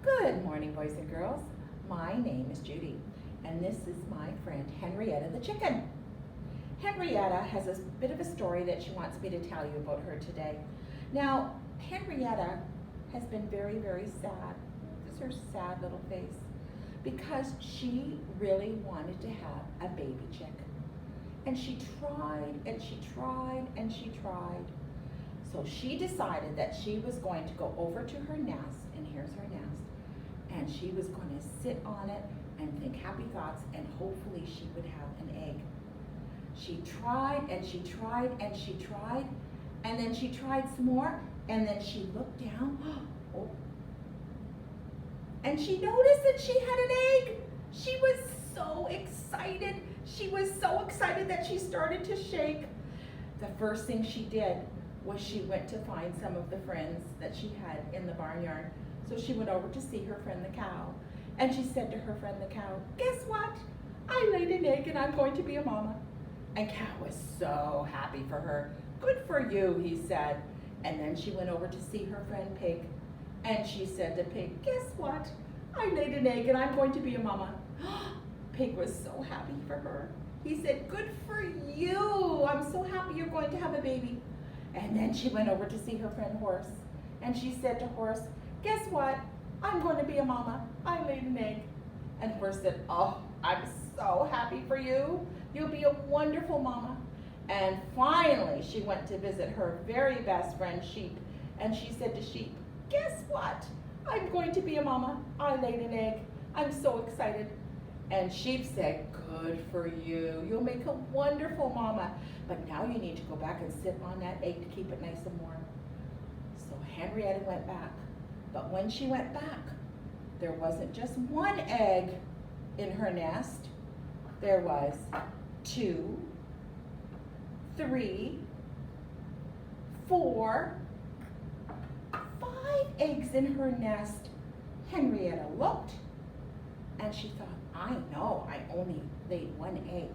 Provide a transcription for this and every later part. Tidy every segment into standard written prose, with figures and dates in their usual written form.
Good morning, boys and girls. My name is Judy, and this is my friend Henrietta the Chicken. Henrietta has a bit of a story that she wants me to tell you about her today. Now, Henrietta has been very, very sad. This is her sad little face, because she really wanted to have a baby chick. And she tried, and she tried, and she tried. So she decided that she was going to go over to her nest, and here's her nest, and she was going to sit on it and think happy thoughts, and hopefully she would have an egg. She tried, and she tried, and she tried, and then she tried some more, and then she looked down, oh, and she noticed that she had an egg. She was so excited. She was so excited that she started to shake. The first thing she did was she went to find some of the friends that she had in the barnyard. So she went over to see her friend the cow, and she said to her friend the cow, "Guess what? I laid an egg and I'm going to be a mama." And Cow was so happy for her. "Good for you," he said. And then she went over to see her friend Pig, and she said to Pig, "Guess what? I laid an egg and I'm going to be a mama." Pig was so happy for her. He said, "Good for you. I'm so happy you're going to have a baby." And then she went over to see her friend Horse, and she said to Horse, "Guess what? I'm going to be a mama. I laid an egg." And Horse said, "Oh, I'm so happy for you. You'll be a wonderful mama." And finally, she went to visit her very best friend Sheep, and she said to Sheep, "Guess what? I'm going to be a mama. I laid an egg. I'm so excited." And Sheep said, "Good for you. You'll make a wonderful mama. But now you need to go back and sit on that egg to keep it nice and warm." So Henrietta went back. But when she went back, there wasn't just one egg in her nest. There was 2, 3, 4, 5 eggs in her nest. Henrietta looked, and she thought, "I know I only laid one egg.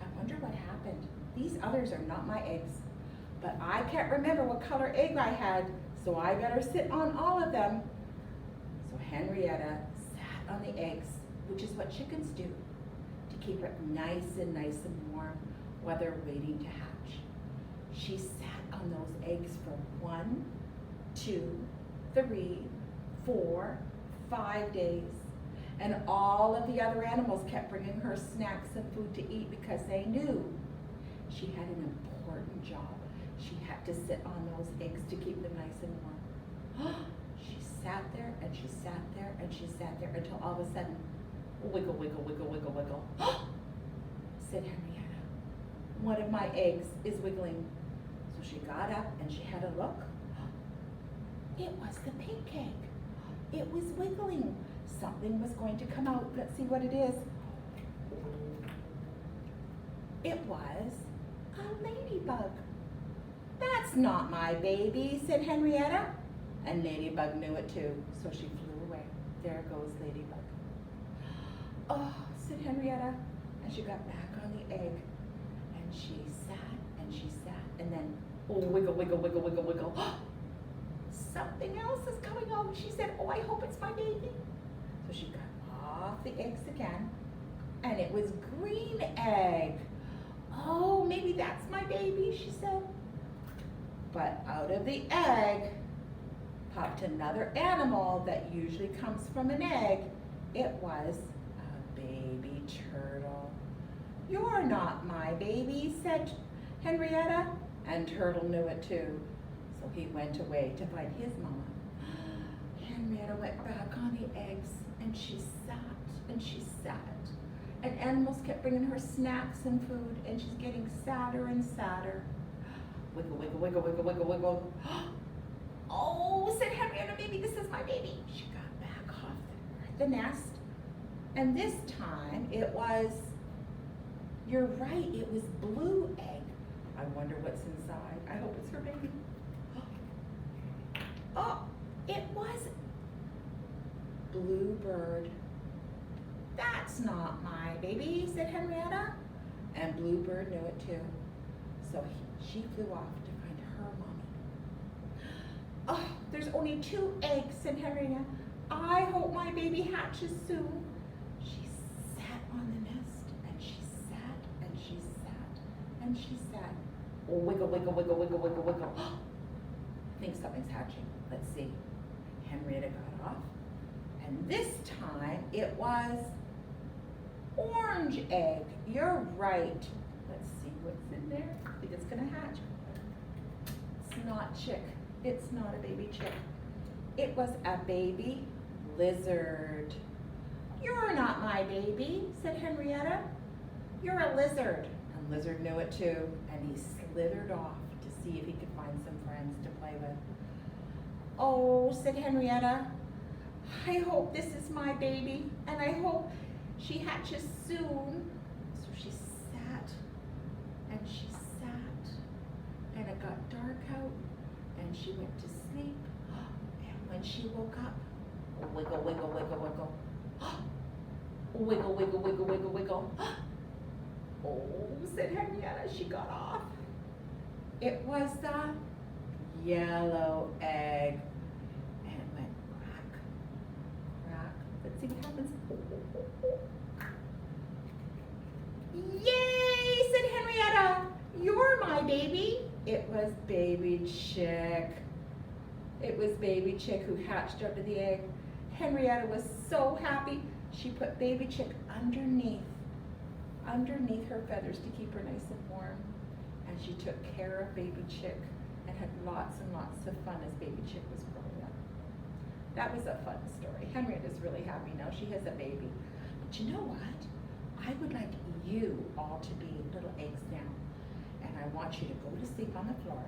I wonder what happened. These others are not my eggs. But I can't remember what color egg I had, so I better sit on all of them." So Henrietta sat on the eggs, which is what chickens do, to keep it nice and warm while they're waiting to hatch. She sat on those eggs for 1, 2, 3, 4, 5 days. And all of the other animals kept bringing her snacks and food to eat because they knew she had an important job. She had to sit on those eggs to keep them nice and warm. She sat there and she sat there and she sat there until all of a sudden, wiggle, wiggle, wiggle, wiggle, wiggle. Said Henrietta, "One of my eggs is wiggling." So she got up and she had a look. It was the pink egg. It was wiggling. Something was going to come out. Let's see what it is. It was a ladybug. "That's not my baby," said Henrietta. And Ladybug knew it too, so she flew away. There goes Ladybug. "Oh," said Henrietta, and she got back on the egg, and she sat, and then, oh, wiggle, wiggle, wiggle, wiggle, wiggle. Something else is coming out. She said, "Oh, I hope it's my baby." So she got off the eggs again, and it was green egg. "Oh, maybe that's my baby," she said. But out of the egg popped another animal that usually comes from an egg. It was a baby turtle. "You're not my baby," said Henrietta, and Turtle knew it too. So he went away to find his mama. Henrietta went back on the eggs, and she sat, and she sat. And animals kept bringing her snacks and food, and she's getting sadder and sadder. Wiggle, wiggle, wiggle, wiggle, wiggle, wiggle. "Oh," said Henrietta, "maybe this is my baby." She got back off the nest, and this time it was, you're right, it was blue egg. I wonder what's inside. I hope it's her baby. Oh, it was Bluebird. "That's not my baby," said Henrietta, and Bluebird knew it too. So she flew off to find her mommy. "Oh, there's only 2 eggs," said Henrietta. "I hope baby hatches soon. She sat on the nest, and she sat, and she sat, and she sat. Wiggle, wiggle, wiggle, wiggle, wiggle, wiggle. I think something's hatching. Let's see. Henrietta got off, and this time it was orange egg. You're right. Let's see what's in there. I think it's gonna hatch. It's not chick. It's not a baby chick. It was a baby lizard. You're not my baby, said Henrietta. You're a lizard. And Lizard knew it too, and he slithered off to see if he could find some friends to play with. Oh, said Henrietta, I hope this is my baby, and I hope she hatches soon. So she sat, and she sat, and it got dark out, and she went to sleep. And when she woke up, wiggle, wiggle, wiggle, wiggle. Wiggle, wiggle, wiggle, wiggle, wiggle. Oh, said Henrietta, she got off. It was the yellow egg. And it went crack, crack. Let's see what happens. Yay, said Henrietta. You're my baby. It was baby chick. It was baby chick who hatched out of the egg. Henrietta was so happy. She put baby chick underneath her feathers to keep her nice and warm. And she took care of baby chick and had lots and lots of fun as baby chick was growing up. That was a fun story. Henrietta's really happy now. She has a baby. But you know what? I would like you all to be little eggs now. And I want you to go to sleep on the floor.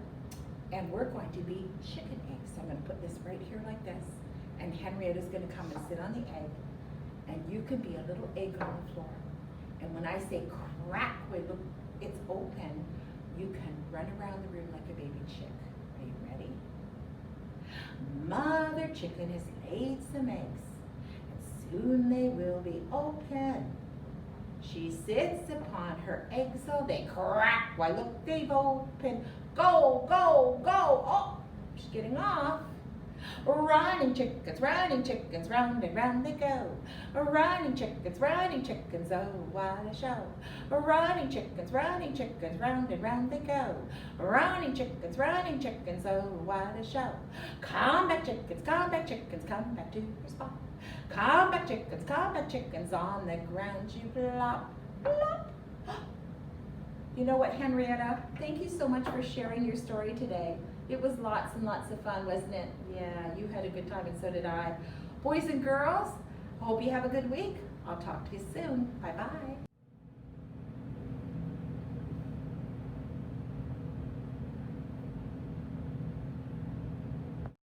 And we're going to be chicken eggs. So I'm going to put this right here like this. And Henrietta's going to come and sit on the egg. And you can be a little egg on the floor. And when I say crack, when look, it's open, you can run around the room like a baby chick. Are you ready? Mother chicken has laid some eggs, and soon they will be open. She sits upon her eggs so they crack. Why look, they've opened. Go, go, go. Oh, she's getting off. Running chickens, round and round they go. Running chickens, oh what a show. Running chickens, round and round they go. Running chickens, oh what a show. Come back chickens, come back to your spot. Come back chickens, on the ground you plop, plop. You know what, Henrietta? Thank you so much for sharing your story today. It was lots and lots of fun, wasn't it? Yeah, you had a good time and so did I. Boys and girls, hope you have a good week. I'll talk to you soon. Bye-bye.